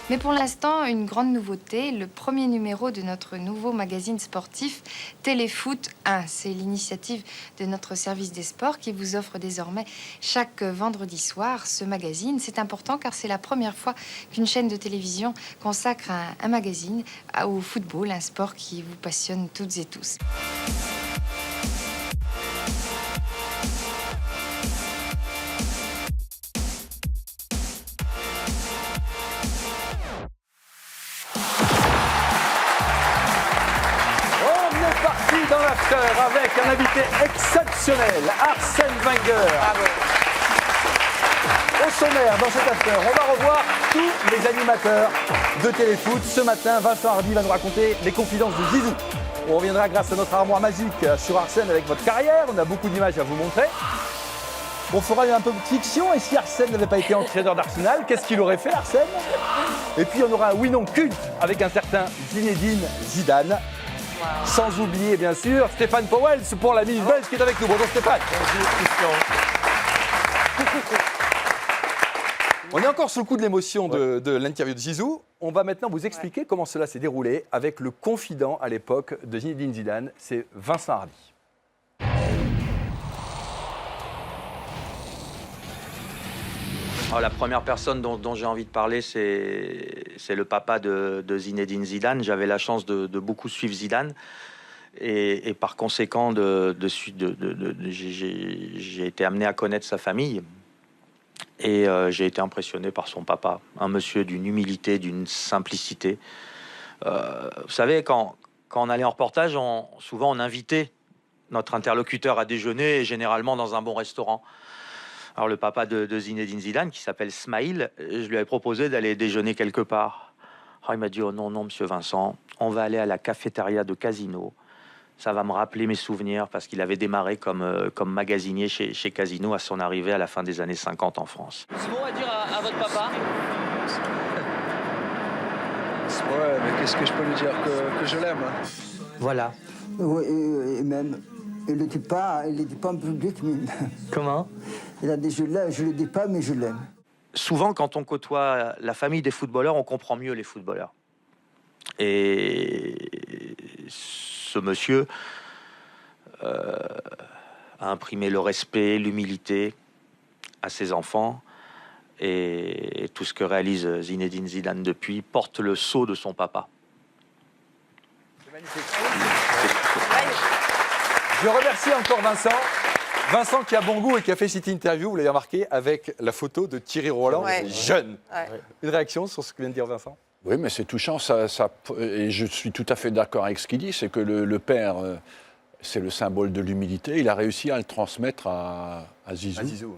Mais pour l'instant, une grande nouveauté, le premier numéro de notre nouveau magazine sportif Téléfoot 1. C'est l'initiative de notre service des sports qui vous offre désormais chaque vendredi soir ce magazine. C'est important car c'est la première fois qu'une chaîne de télévision consacre un magazine au football, un sport qui vous passionne toutes et tous. Dans l'after avec un invité exceptionnel, Arsène Wenger. Bravo. Au sommaire, dans cet after, on va revoir tous les animateurs de Téléfoot. Ce matin, Vincent Hardy va nous raconter les confidences de Zizou. On reviendra grâce à notre armoire magique sur Arsène avec votre carrière. On a beaucoup d'images à vous montrer. On fera un peu de fiction. Et si Arsène n'avait pas été entraîneur d'Arsenal, qu'est-ce qu'il aurait fait, Arsène? Et puis on aura un oui-non culte avec un certain Zinedine Zidane. Wow. Sans oublier, bien sûr, Stéphane Powell pour la Minute Belge qui est avec nous. Bonjour Stéphane. Bonjour Christian. On est encore sous le coup de l'émotion de l'interview de Zizou. On va maintenant vous expliquer comment cela s'est déroulé avec le confident à l'époque de Zinedine Zidane, c'est Vincent Hardy. Alors, la première personne dont j'ai envie de parler, c'est le papa de Zinedine Zidane. J'avais la chance de beaucoup suivre Zidane. Et par conséquent, j'ai été amené à connaître sa famille. Et j'ai été impressionné par son papa. Un monsieur d'une humilité, d'une simplicité. Vous savez, quand on allait en reportage, souvent on invitait notre interlocuteur à déjeuner, et généralement dans un bon restaurant. Alors le papa de Zinedine Zidane, qui s'appelle Smaïl, je lui avais proposé d'aller déjeuner quelque part. Alors, il m'a dit « Oh non, non, monsieur Vincent, on va aller à la cafétéria de Casino. Ça va me rappeler mes souvenirs, parce qu'il avait démarré comme magasinier chez Casino à son arrivée à la fin des années 50 en France. » C'est bon à dire à votre papa? Ouais, mais qu'est-ce que je peux lui dire? Que je l'aime. Voilà. Oui, et même, il ne le dit pas en public, mais... Comment? Il a dit, je ne le dis pas, mais je l'aime. Souvent, quand on côtoie la famille des footballeurs, on comprend mieux les footballeurs. Et ce monsieur a imprimé le respect, l'humilité à ses enfants. Et tout ce que réalise Zinedine Zidane depuis porte le sceau de son papa. C'est magnifique. Je remercie encore Vincent. Vincent qui a bon goût et qui a fait cette interview, vous l'avez remarqué, avec la photo de Thierry Roland, jeune. Ouais. Une réaction sur ce que vient de dire Vincent? Oui, mais c'est touchant. Et je suis tout à fait d'accord avec ce qu'il dit, c'est que le père, c'est le symbole de l'humilité. Il a réussi à le transmettre à Zizou.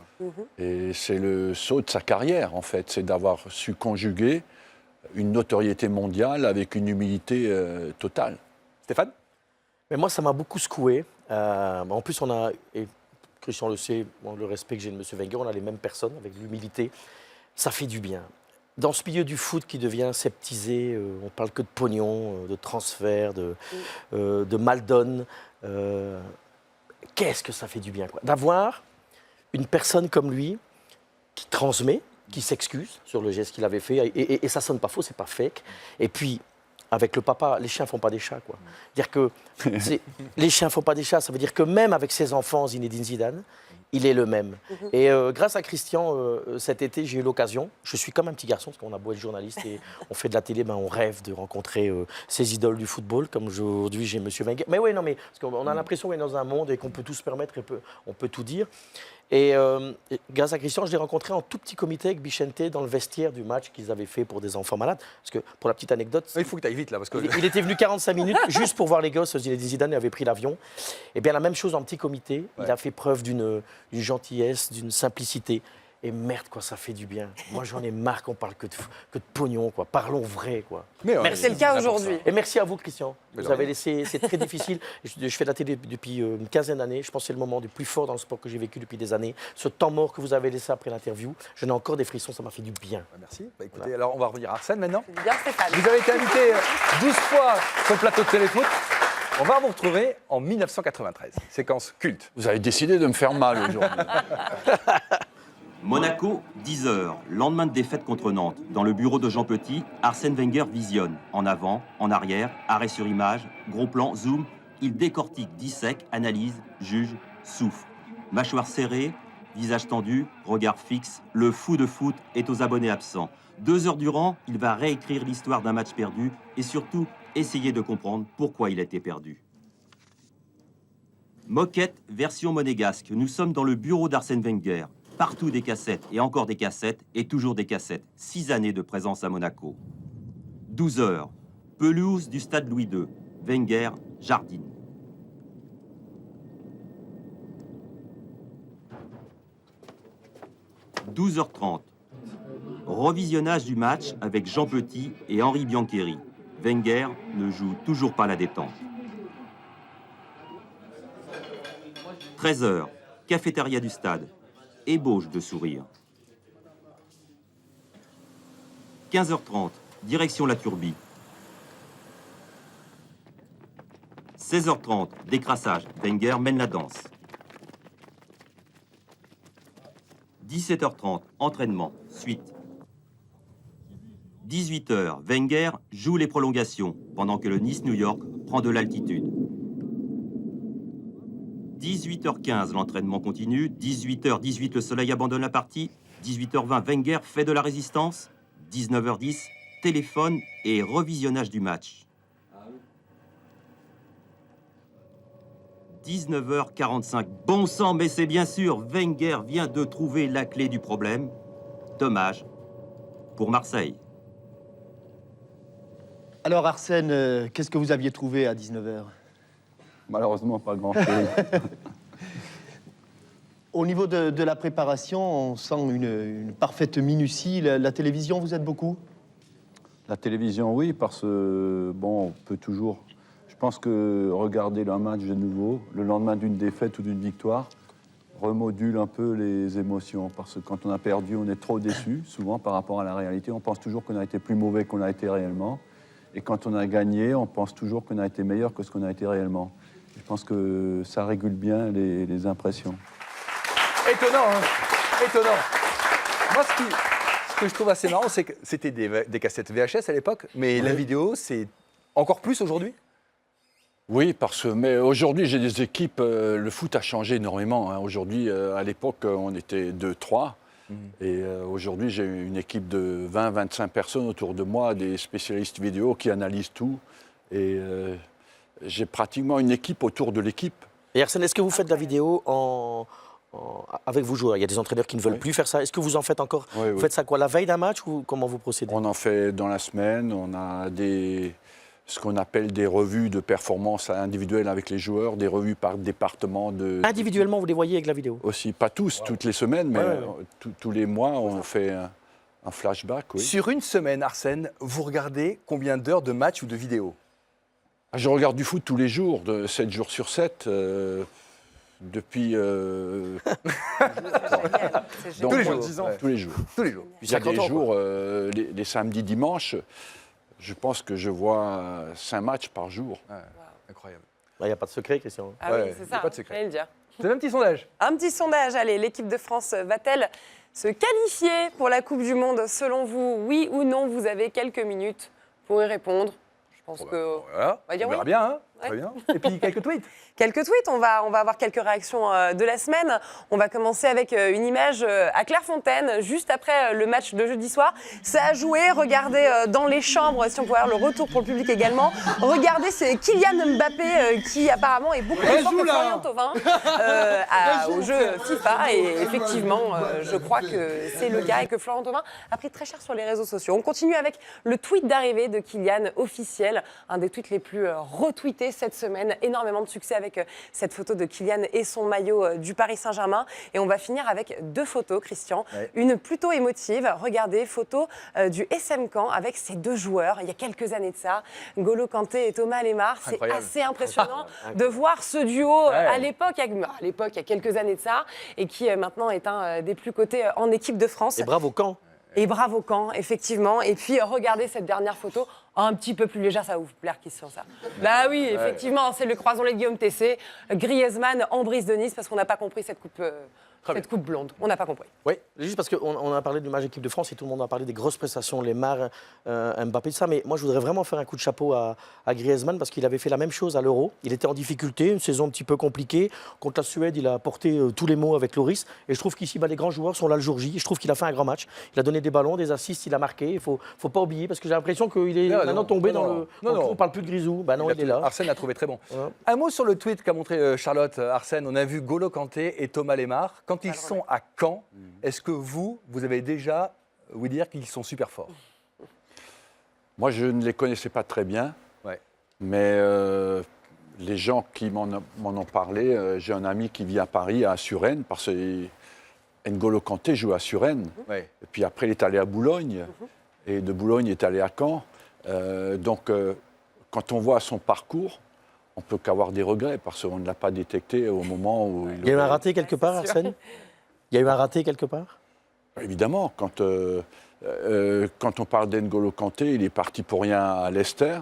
Et c'est le saut de sa carrière, en fait. C'est d'avoir su conjuguer une notoriété mondiale avec une humilité totale. Stéphane? Mais moi, ça m'a beaucoup secoué. En plus, on a, et Christian le sait, le respect que j'ai de M. Wenger, on a les mêmes personnes avec l'humilité. Ça fait du bien. Dans ce milieu du foot qui devient sceptisé, on parle que de pognon, de transfert, de mal-donne. Qu'est-ce que ça fait du bien, quoi, d'avoir une personne comme lui qui transmet, qui s'excuse sur le geste qu'il avait fait, et ça sonne pas faux, c'est pas fake. Et puis, avec le papa, les chiens font pas des chats, quoi. Dire que les chiens font pas des chats, ça veut dire que même avec ses enfants, Zinedine Zidane, il est le même. Et grâce à Christian, cet été, j'ai eu l'occasion, je suis comme un petit garçon, parce qu'on a beau être journaliste et on fait de la télé, on rêve de rencontrer ces idoles du football, comme aujourd'hui j'ai M. Wenger. Mais oui, non, mais parce qu'on a l'impression qu'on est dans un monde et qu'on peut tout se permettre et on peut tout dire. Et grâce à Christian, je l'ai rencontré en tout petit comité avec Bichente dans le vestiaire du match qu'ils avaient fait pour des enfants malades. Parce que, pour la petite anecdote... Il faut que tu ailles vite, là. Parce que... il était venu 45 minutes juste pour voir les gosses. Zinedine Zidane avait pris l'avion. Et bien, la même chose en petit comité. Ouais. Il a fait preuve d'une gentillesse, d'une simplicité. Et merde, quoi, ça fait du bien. Moi, j'en ai marre qu'on parle que de pognon, quoi. Parlons vrai, quoi. Merci. C'est le cas aujourd'hui. Et merci à vous, Christian. Vous avez laissé... C'est très difficile. Je fais de la télé depuis une quinzaine d'années. Je pense que c'est le moment le plus fort dans le sport que j'ai vécu depuis des années. Ce temps mort que vous avez laissé après l'interview, je n'ai encore des frissons, ça m'a fait du bien. Merci. Bah, écoutez, alors on va revenir à Arsène maintenant. Bien, Stéphane. Vous avez été invité 12 fois sur le plateau de Téléfoot. On va vous retrouver en 1993. Séquence culte. Vous avez décidé de me faire mal aujourd'hui. Monaco, 10h, lendemain de défaite contre Nantes. Dans le bureau de Jean Petit, Arsène Wenger visionne. En avant, en arrière, arrêt sur image, gros plan, zoom. Il décortique, dissèque, analyse, juge, souffle. Mâchoire serrée, visage tendu, regard fixe. Le fou de foot est aux abonnés absents. 2 heures durant, il va réécrire l'histoire d'un match perdu et surtout essayer de comprendre pourquoi il a été perdu. Moquette, version monégasque. Nous sommes dans le bureau d'Arsène Wenger. Partout des cassettes et encore des cassettes et toujours des cassettes. 6 années de présence à Monaco. 12 heures. Pelouse du stade Louis II. Wenger jardine. « 12h30. Revisionnage du match avec Jean Petit et Henri Biancheri. Wenger ne joue toujours pas la détente. 13h. Cafétéria du stade. Ébauche de sourire. 15h30. Direction la Turbie. 16h30. Décrassage. Wenger mène la danse. 17h30. Entraînement. Suite. 18h. Wenger joue les prolongations pendant que le Nice-New York prend de l'altitude. 18h15, l'entraînement continue. 18h18, le soleil abandonne la partie. 18h20, Wenger fait de la résistance. 19h10, téléphone et revisionnage du match. 19h45, bon sang, mais c'est bien sûr, Wenger vient de trouver la clé du problème. Dommage pour Marseille. Alors Arsène, qu'est-ce que vous aviez trouvé à 19h? Malheureusement, pas grand-chose. Au niveau de la préparation, on sent une parfaite minutie. La télévision, vous êtes beaucoup? La télévision, oui, parce que, bon, on peut toujours... Je pense que regarder un match de nouveau, le lendemain d'une défaite ou d'une victoire, remodule un peu les émotions. Parce que quand on a perdu, on est trop déçu, souvent, par rapport à la réalité. On pense toujours qu'on a été plus mauvais qu'on a été réellement. Et quand on a gagné, on pense toujours qu'on a été meilleur que ce qu'on a été réellement. Je pense que ça régule bien les impressions. Étonnant, hein? Étonnant. Moi, ce que je trouve assez marrant, c'est que c'était des cassettes VHS à l'époque, mais la vidéo, c'est encore plus aujourd'hui. Oui, mais aujourd'hui, j'ai des équipes, le foot a changé énormément. Hein. Aujourd'hui, à l'époque, on était 2-3. Et aujourd'hui, j'ai une équipe de 20-25 personnes autour de moi, des spécialistes vidéo qui analysent tout. Et j'ai pratiquement une équipe autour de l'équipe. Et Arsène, est-ce que vous faites de la vidéo avec vos joueurs? Il y a des entraîneurs qui ne veulent plus faire ça. Est-ce que vous en faites encore? Vous faites ça quoi, la veille d'un match ou comment vous procédez? On en fait dans la semaine. On a ce qu'on appelle des revues de performance individuelles avec les joueurs, des revues par département. Individuellement, vous les voyez avec la vidéo? Aussi, pas tous, toutes les semaines, mais tous les mois, on fait un flashback. Oui. Sur une semaine, Arsène, vous regardez combien d'heures de match ou de vidéo? Je regarde du foot tous les jours, 7 jours sur 7, depuis... Tous les jours, 10 ans. Tous les jours. Tous les jours. Il y a des jours, les samedis, dimanches, je pense que je vois 5 matchs par jour. Ouais, incroyable. Il n'y a pas de secret, Christian. Ah oui, c'est ça, pas de secret. j'allais le dire. C'est un petit sondage. Un petit sondage, allez, l'équipe de France va-t-elle se qualifier pour la Coupe du Monde selon vous? Oui ou non? Vous avez quelques minutes pour y répondre. Je pense que... Voilà. On va dire On verra oui. bien, hein. Ouais. Très bien. Et puis quelques tweets. Quelques tweets, on va avoir quelques réactions de la semaine. On va commencer avec une image à Clairefontaine, juste après le match de jeudi soir. Ça a joué, regardez dans les chambres, si on peut voir le retour pour le public également. Regardez, c'est Kylian Mbappé qui apparemment est beaucoup plus fort que Florian Thauvin au jeu FIFA. Et effectivement, je crois que c'est le cas et que Florian Thauvin a pris très cher sur les réseaux sociaux. On continue avec le tweet d'arrivée de Kylian officiel, un des tweets les plus retweetés cette semaine. Énormément de succès avec cette photo de Kylian et son maillot du Paris Saint-Germain. Et on va finir avec 2 photos, Christian. Ouais. Une plutôt émotive. Regardez, photo du SM Caen avec ces 2 joueurs, il y a quelques années de ça, N'Golo Kanté et Thomas Lemar. C'est assez impressionnant de voir ce duo à l'époque, il y a quelques années de ça, et qui maintenant est un des plus cotés en équipe de France. Et bravo Caen. Et bravo Caen, effectivement. Et puis, regardez cette dernière photo, un petit peu plus légère, ça va vous plaire, Christian, ça. Bah oui, effectivement, c'est le croisonnet de Guillaume Tessé, Griezmann en brise de Nice, parce qu'on n'a pas compris cette coupe cette coupe blonde. On n'a pas compris. Oui, juste parce qu'on a parlé du match équipe de France et tout le monde a parlé des grosses prestations, Lemar, Mbappé, tout ça. Mais moi, je voudrais vraiment faire un coup de chapeau à Griezmann parce qu'il avait fait la même chose à l'Euro. Il était en difficulté, une saison un petit peu compliquée. Contre la Suède, il a porté tous les mots avec Loris. Et je trouve qu'ici, les grands joueurs sont là le jour J. Je trouve qu'il a fait un grand match. Il a donné des ballons, des assists, il a marqué. Il ne faut pas oublier parce que j'ai l'impression qu'il est maintenant tombé dans le... On ne parle plus de Grisou. Non, il est là. Arsène l'a trouvé très bon. Ouais. Un mot sur le tweet qu'a montré Charlotte. Arsène, on a vu N'Golo Kanté et Thomas Lemar. Quand ils sont à Caen, est-ce que vous avez déjà vous dire qu'ils sont super forts? Moi, je ne les connaissais pas très bien, mais les gens qui m'en ont parlé, j'ai un ami qui vit à Paris, à Suresnes, parce que N'Golo Kanté joue à Suresnes. Et puis après, il est allé à Boulogne, et de Boulogne, il est allé à Caen. Donc, quand on voit son parcours, on ne peut qu'avoir des regrets, parce qu'on ne l'a pas détecté au moment où... Il y a eu un raté quelque part, Arsène? Il y a eu un raté quelque part? Évidemment, quand on parle d'N'Golo Kanté, il est parti pour rien à Leicester.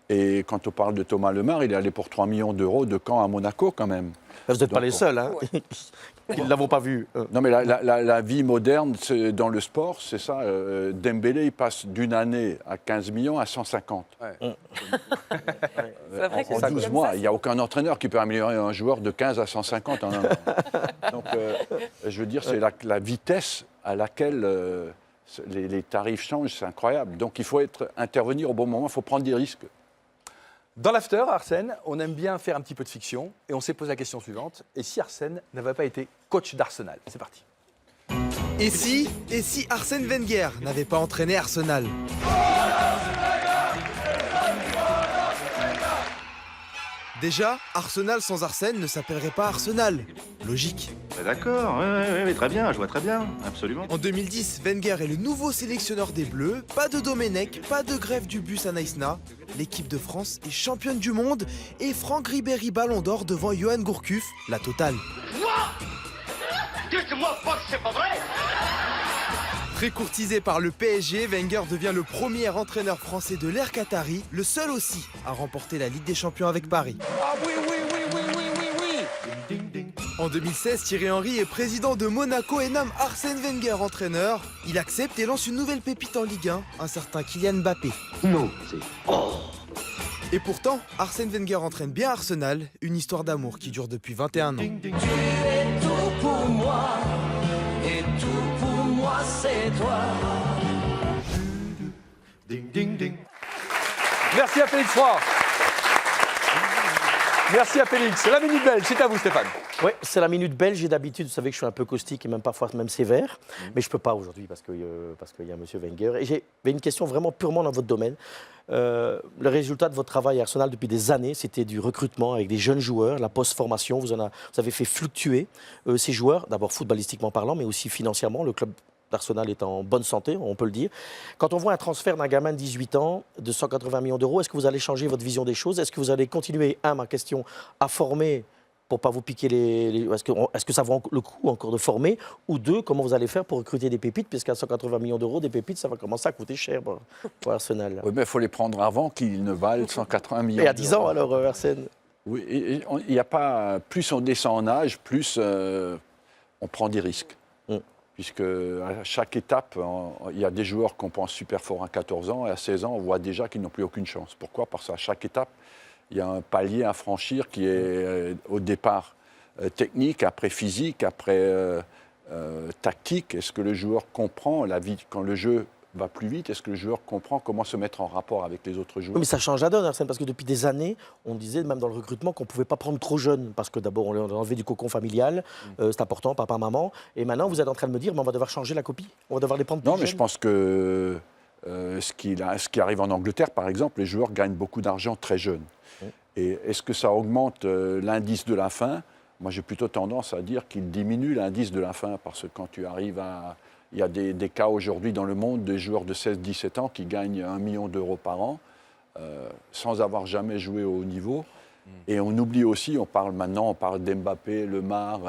Et quand on parle de Thomas Lemar, il est allé pour 3 millions d'euros de Caen à Monaco quand même. Vous n'êtes pas les seuls, hein. Ils ne l'avons pas vu. Non, mais la vie moderne dans le sport, c'est ça. Dembélé, il passe d'une année à 15 millions à 150. En 12 mois, il n'y a aucun entraîneur qui peut améliorer un joueur de 15 à 150 en un an. Donc, je veux dire, c'est la vitesse à laquelle les tarifs changent, c'est incroyable. Donc, il faut intervenir au bon moment, il faut prendre des risques. Dans l'after, Arsène, on aime bien faire un petit peu de fiction et on s'est posé la question suivante. Et si Arsène n'avait pas été coach d'Arsenal? C'est parti. Et si Arsène Wenger n'avait pas entraîné Arsenal? Déjà, Arsenal sans Arsène ne s'appellerait pas Arsenal. Logique. D'accord, oui, très bien, je vois très bien, absolument. En 2010, Wenger est le nouveau sélectionneur des Bleus. Pas de Domenech, pas de grève du bus à Naïsna. L'équipe de France est championne du monde et Franck Ribéry ballon d'or devant Johan Gourcuff, la totale. Dites-moi pas que c'est pas vrai. Très courtisé par le PSG, Wenger devient le premier entraîneur français de l'ère qatari, le seul aussi à remporter la Ligue des Champions avec Paris. Ah oui. En 2016, Thierry Henry est président de Monaco et nomme Arsène Wenger entraîneur. Il accepte et lance une nouvelle pépite en Ligue 1, un certain Kylian Mbappé. Non, c'est... Et pourtant, Arsène Wenger entraîne bien Arsenal, une histoire d'amour qui dure depuis 21 ans. Tu es tout pour moi, et tout pour moi c'est toi. Merci à Félix Roy. Merci à Félix. C'est la minute belge, c'est à vous Stéphane. Oui, c'est la minute belge et d'habitude, vous savez que je suis un peu caustique et même parfois même sévère, mais je ne peux pas aujourd'hui parce qu'il y a M. Wenger. Et j'ai une question vraiment purement dans votre domaine. Le résultat de votre travail à Arsenal depuis des années, c'était du recrutement avec des jeunes joueurs, la post-formation. Vous avez fait fluctuer ces joueurs, d'abord footballistiquement parlant, mais aussi financièrement. Le club d'Arsenal est en bonne santé, on peut le dire. Quand on voit un transfert d'un gamin de 18 ans de 180 millions d'euros, est-ce que vous allez changer votre vision des choses? Est-ce que vous allez continuer, ma question, à former pour ne pas vous piquer Est-ce que ça vaut le coup encore de former? Ou deux, comment vous allez faire pour recruter des pépites? Puisqu'à 180 millions d'euros, des pépites, ça va commencer à coûter cher pour Arsenal. Oui, mais il faut les prendre avant qu'ils ne valent 180 millions. Et à 10 ans, alors, Arsène? Oui, il n'y a pas... Plus on descend en âge, plus on prend des risques. Puisque à chaque étape, il y a des joueurs qu'on pense super forts à 14 ans, et à 16 ans, on voit déjà qu'ils n'ont plus aucune chance. Pourquoi? Parce qu'à chaque étape, il y a un palier à franchir qui est au départ technique, après physique, après tactique. Est-ce que le joueur comprend la vie quand le jeu va plus vite? Est-ce que le joueur comprend comment se mettre en rapport avec les autres joueurs? Oui, mais ça change la donne, Arsène, parce que depuis des années, on disait, même dans le recrutement, qu'on ne pouvait pas prendre trop jeune, parce que d'abord, on leur enlevait du cocon familial, c'est important, papa, maman, et maintenant, vous êtes en train de me dire, on va devoir changer la copie, on va devoir les prendre plus jeunes. Non, mais je pense que ce qui arrive en Angleterre, par exemple, les joueurs gagnent beaucoup d'argent très jeunes. Et est-ce que ça augmente l'indice de la faim? Moi, j'ai plutôt tendance à dire qu'il diminue l'indice de la faim, parce que quand tu arrives à... Il y a des cas aujourd'hui dans le monde de joueurs de 16-17 ans qui gagnent 1 million d'euros par an sans avoir jamais joué au haut niveau. Et on oublie aussi, on parle d'Mbappé, Lemar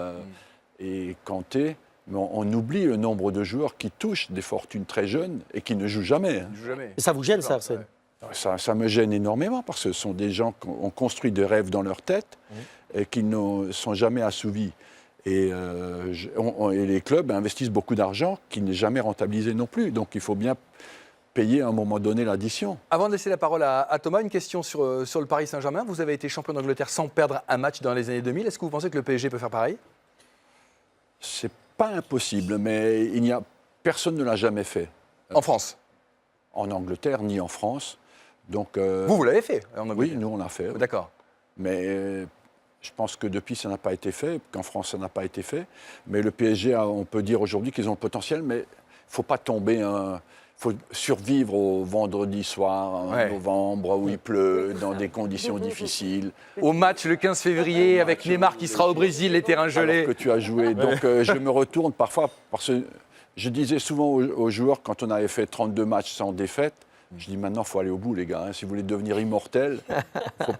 et Kanté, mais on oublie le nombre de joueurs qui touchent des fortunes très jeunes et qui ne jouent jamais. Et ça vous gêne, ça, Arsène? Ça me gêne énormément parce que ce sont des gens qui ont construit des rêves dans leur tête et qui ne sont jamais assouvis. Et, et les clubs investissent beaucoup d'argent qui n'est jamais rentabilisé non plus. Donc il faut bien payer à un moment donné l'addition. Avant de laisser la parole à Thomas, une question sur le Paris Saint-Germain. Vous avez été champion d'Angleterre sans perdre un match dans les années 2000. Est-ce que vous pensez que le PSG peut faire pareil? C'est pas impossible, mais personne ne l'a jamais fait. En France? En Angleterre, ni en France. Donc, vous l'avez fait en Angleterre? Oui, nous on l'a fait. D'accord. Mais je pense que depuis, ça n'a pas été fait, qu'en France, ça n'a pas été fait. Mais le PSG, on peut dire aujourd'hui qu'ils ont le potentiel, mais il ne faut pas tomber... Il faut survivre au vendredi soir, en novembre, où il pleut, dans des conditions difficiles. Au match le 15 février, avec Neymar qui sera au Brésil, les terrains gelés. Alors que tu as joué. Donc je me retourne parfois, parce que je disais souvent aux joueurs, quand on avait fait 32 matchs sans défaite, je dis maintenant, il faut aller au bout, les gars. Hein. Si vous voulez devenir immortel, il ne faut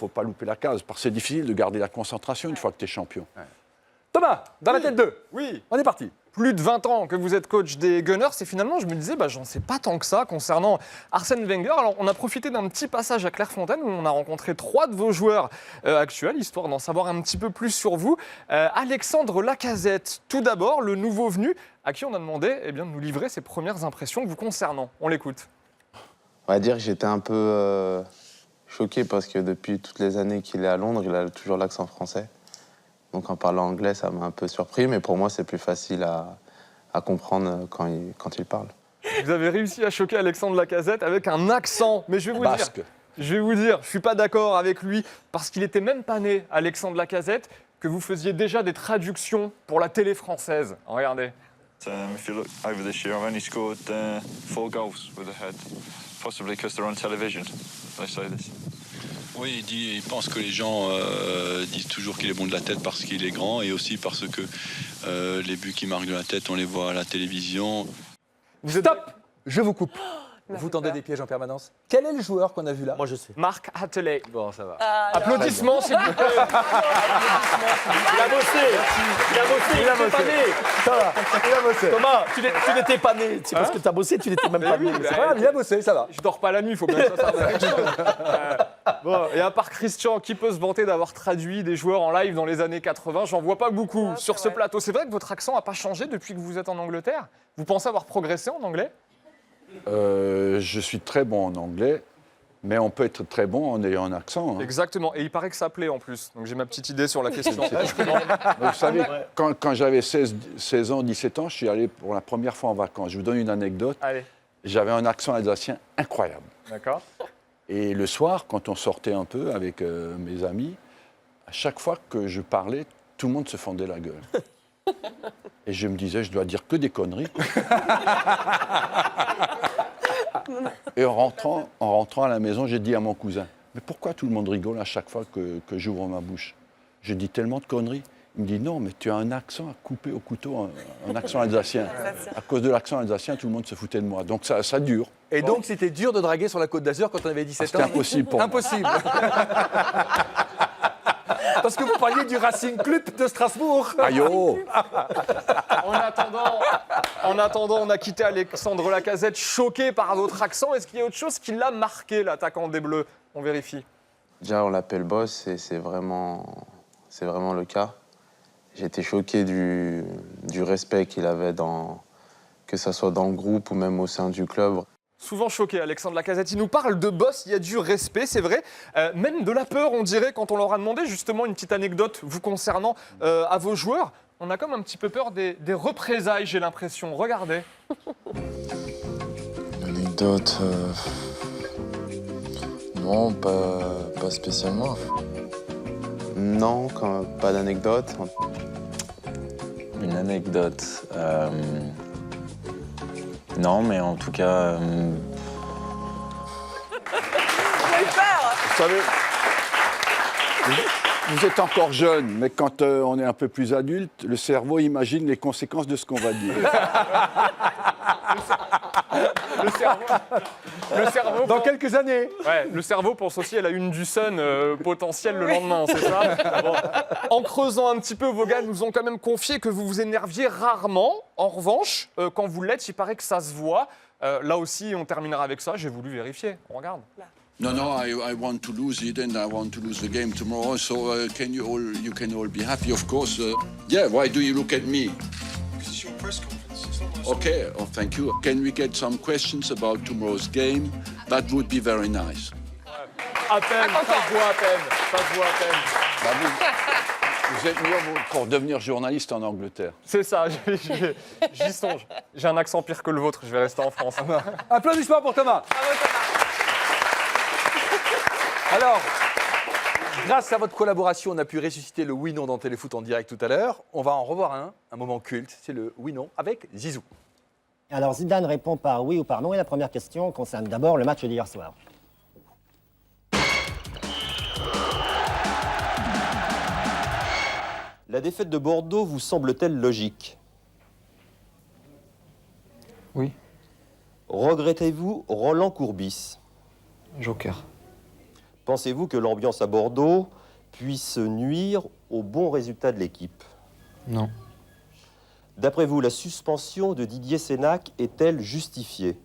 pas louper la case. Parce que c'est difficile de garder la concentration une fois que tu es champion. Thomas, dans la tête 2. Oui. On est parti. Plus de 20 ans que vous êtes coach des Gunners, et finalement, je me disais, j'en sais pas tant que ça concernant Arsène Wenger. Alors, on a profité d'un petit passage à Clairefontaine où on a rencontré 3 de vos joueurs actuels, histoire d'en savoir un petit peu plus sur vous. Alexandre Lacazette, tout d'abord, le nouveau venu, à qui on a demandé de nous livrer ses premières impressions vous concernant. On l'écoute. On va dire que j'étais un peu choqué parce que depuis toutes les années qu'il est à Londres, il a toujours l'accent français. Donc en parlant anglais, ça m'a un peu surpris, mais pour moi, c'est plus facile à comprendre quand il parle. Vous avez réussi à choquer Alexandre Lacazette avec un accent, mais je vais vous Basque. dire, je suis pas d'accord avec lui, parce qu'il était même pas né, Alexandre Lacazette, que vous faisiez déjà des traductions pour la télé française. Regardez. If you look over this year, I've only scored 4 goals with a head, possibly because they're on television. They say this. Oui, il pense que les gens disent toujours qu'il est bon de la tête parce qu'il est grand et aussi parce que les buts qu'il marque de la tête, on les voit à la télévision. Stop! Je vous coupe. Vous tendez des pièges en permanence. Quel est le joueur qu'on a vu là? Moi, je sais. Marc Hateley. Bon, ça va. Applaudissements, s'il vous plaît. Il a bossé. Il a bossé. Ça va. Il a bossé. Thomas, tu n'étais pas né. C'est parce que tu as bossé, tu n'étais même pas né. C'est pas grave, il a bossé, ça va. Je dors pas la nuit, il faut bien que ça serve à quelque chose. Bon, et à part Christian, qui peut se vanter d'avoir traduit des joueurs en live dans les années 80, j'en vois pas beaucoup sur ce plateau. C'est vrai que votre accent n'a pas changé depuis que vous êtes en Angleterre? Vous pensez avoir progressé en anglais? Je suis très bon en anglais, mais on peut être très bon en ayant un accent. Hein. Exactement, et il paraît que ça plaît en plus. Donc j'ai ma petite idée sur la question. Vous savez, quand j'avais 16 ans, 17 ans, je suis allé pour la première fois en vacances. Je vous donne une anecdote. Allez. J'avais un accent alsacien incroyable. D'accord. Et le soir, quand on sortait un peu avec mes amis, à chaque fois que je parlais, tout le monde se fendait la gueule. Et je me disais, je dois dire que des conneries. Et en rentrant à la maison, j'ai dit à mon cousin, mais pourquoi tout le monde rigole à chaque fois que j'ouvre ma bouche? Je dis tellement de conneries. Il me dit, non, mais tu as un accent à couper au couteau, un accent alsacien. À cause de l'accent alsacien, tout le monde se foutait de moi. Donc ça dure. Et donc, c'était dur de draguer sur la Côte d'Azur quand on avait 17 ans? C'était impossible pour moi. Impossible. Parce que vous parliez du Racing Club de Strasbourg. Aïe oh. En attendant, on a quitté Alexandre Lacazette choqué par votre accent. Est-ce qu'il y a autre chose qui l'a marqué, l'attaquant des Bleus? On vérifie. Déjà, on l'appelle boss et c'est vraiment le cas. J'étais choqué du respect qu'il avait, que ce soit dans le groupe ou même au sein du club. Souvent choqué, Alexandre Lacazette. Il nous parle de boss, il y a du respect, c'est vrai. Même de la peur, on dirait, quand on leur a demandé justement une petite anecdote vous concernant à vos joueurs. On a comme un petit peu peur des représailles, j'ai l'impression. Regardez. Une anecdote... Non, pas spécialement. Non, pas d'anecdote. Une anecdote... Non, mais en tout cas... J'ai peur. Vous savez, vous êtes encore jeune, mais quand on est un peu plus adulte, le cerveau imagine les conséquences de ce qu'on va dire. Le cerveau dans quelques années. Ouais, le cerveau pense aussi à la une du Sun potentielle le lendemain, c'est ça? Bon. En creusant un petit peu, vos gars nous ont quand même confié que vous vous énerviez rarement. En revanche, quand vous l'êtes, il paraît que ça se voit. Là aussi, on terminera avec ça. J'ai voulu vérifier. On regarde. No, I want to lose it and I want to lose the game tomorrow. So you can all be happy, of course. Yeah, why do you look at me? It's your press conference. It's not my Okay, oh, thank you. Can we get some questions about tomorrow's game? That would be very nice. À peine, ça se voit à peine. Ça se voit à peine. Bah, vous êtes mieux pour devenir journaliste en Angleterre. C'est ça, j'y songe. J'ai un accent pire que le vôtre, je vais rester en France. Applaudissements pour Thomas. Alors, grâce à votre collaboration, on a pu ressusciter le oui-non dans Téléfoot en direct tout à l'heure. On va en revoir un moment culte, c'est le oui-non avec Zizou. Alors Zidane répond par oui ou par non et la première question concerne d'abord le match d'hier soir. La défaite de Bordeaux vous semble-t-elle logique? Oui. Regrettez-vous Roland Courbis? Joker. Pensez-vous que l'ambiance à Bordeaux puisse nuire au bon résultat de l'équipe? Non. D'après vous, la suspension de Didier Sénac est-elle justifiée?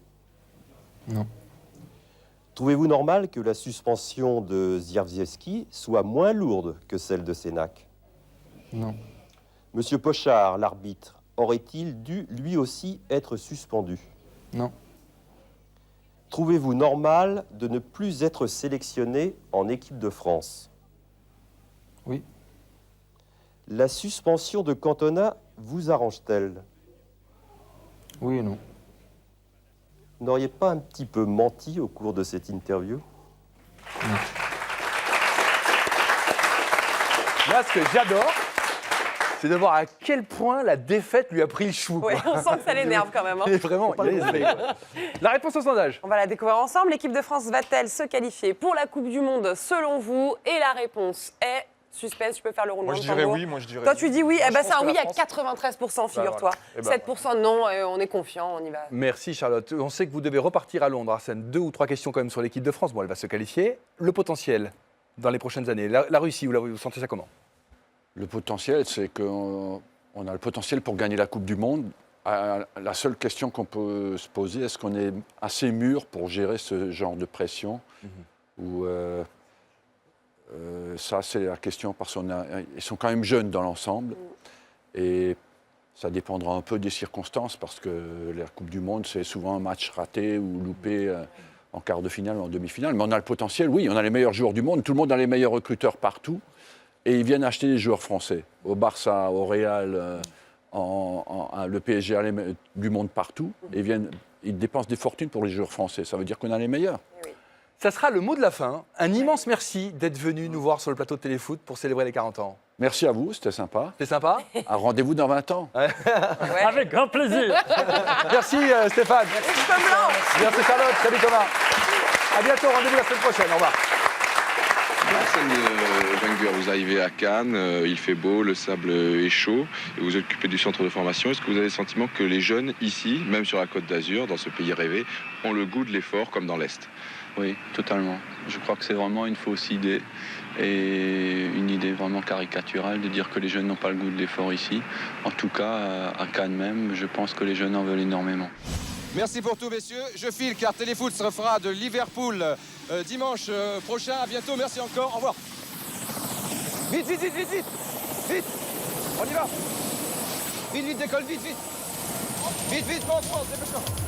Non. Trouvez-vous normal que la suspension de Zierziewski soit moins lourde que celle de Sénac? Non. Monsieur Pochard, l'arbitre, aurait-il dû lui aussi être suspendu? Non. Trouvez-vous normal de ne plus être sélectionné en équipe de France? Oui. La suspension de Cantona vous arrange-t-elle? Oui et non. N'auriez pas un petit peu menti au cours de cette interview? Non. Là, ce que j'adore, c'est de voir à quel point la défaite lui a pris le chou. Ouais, on sent que ça l'énerve quand même. Hein. Il est vraiment, il est essayé, quoi. La réponse au sondage. On va la découvrir ensemble. L'équipe de France va-t-elle se qualifier pour la Coupe du Monde selon vous? Et la réponse est... Suspense, tu peux faire le roulement Moi, de je dirais tambour. oui, moi, je dirais Toi, oui. tu dis oui. Moi, Eh ben, je c'est pense un que oui la à France- 93%, figure-toi. voilà. Eh ben, 7% non, on est confiant, on y va. Merci Charlotte. On sait que vous devez repartir à Londres, Arsène. 2 ou 3 questions quand même sur l'équipe de France. Bon, elle va se qualifier. Le potentiel dans les prochaines années. La Russie, vous sentez ça comment? Le potentiel, c'est qu'on a le potentiel pour gagner la Coupe du Monde. La seule question qu'on peut se poser, est-ce qu'on est assez mûr pour gérer ce genre de pression? Ça, c'est la question, parce qu'ils sont quand même jeunes dans l'ensemble. Et ça dépendra un peu des circonstances, parce que la Coupe du Monde, c'est souvent un match raté ou loupé en quart de finale ou en demi-finale. Mais on a le potentiel, oui, on a les meilleurs joueurs du monde. Tout le monde a les meilleurs recruteurs partout. Et ils viennent acheter des joueurs français. Au Barça, au Real, le PSG a du monde partout. Et ils dépensent des fortunes pour les joueurs français. Ça veut dire qu'on a les meilleurs. Ça sera le mot de la fin. Un immense merci d'être venu nous voir sur le plateau de Téléfoot pour célébrer les 40 ans. Merci à vous, c'était sympa. C'était sympa? Un rendez-vous dans 20 ans. Avec grand plaisir. Merci Stéphane. Merci Charlotte. Salut Thomas. À bientôt, rendez-vous la semaine prochaine. Au revoir. Arsène Wenger, vous arrivez à Cannes, il fait beau, le sable est chaud, et vous occupez du centre de formation. Est-ce que vous avez le sentiment que les jeunes ici, même sur la Côte d'Azur, dans ce pays rêvé, ont le goût de l'effort comme dans l'Est? Oui, totalement. Je crois que c'est vraiment une fausse idée et une idée vraiment caricaturale de dire que les jeunes n'ont pas le goût de l'effort ici. En tout cas, à Cannes même, je pense que les jeunes en veulent énormément. Merci pour tout, messieurs. Je file car Téléfoot se refera de Liverpool dimanche prochain. À bientôt. Merci encore. Au revoir. Vite, vite, vite, vite, vite. Vite. On y va. Vite, vite, décolle, vite, vite. Vite, vite, France, dépêche-toi.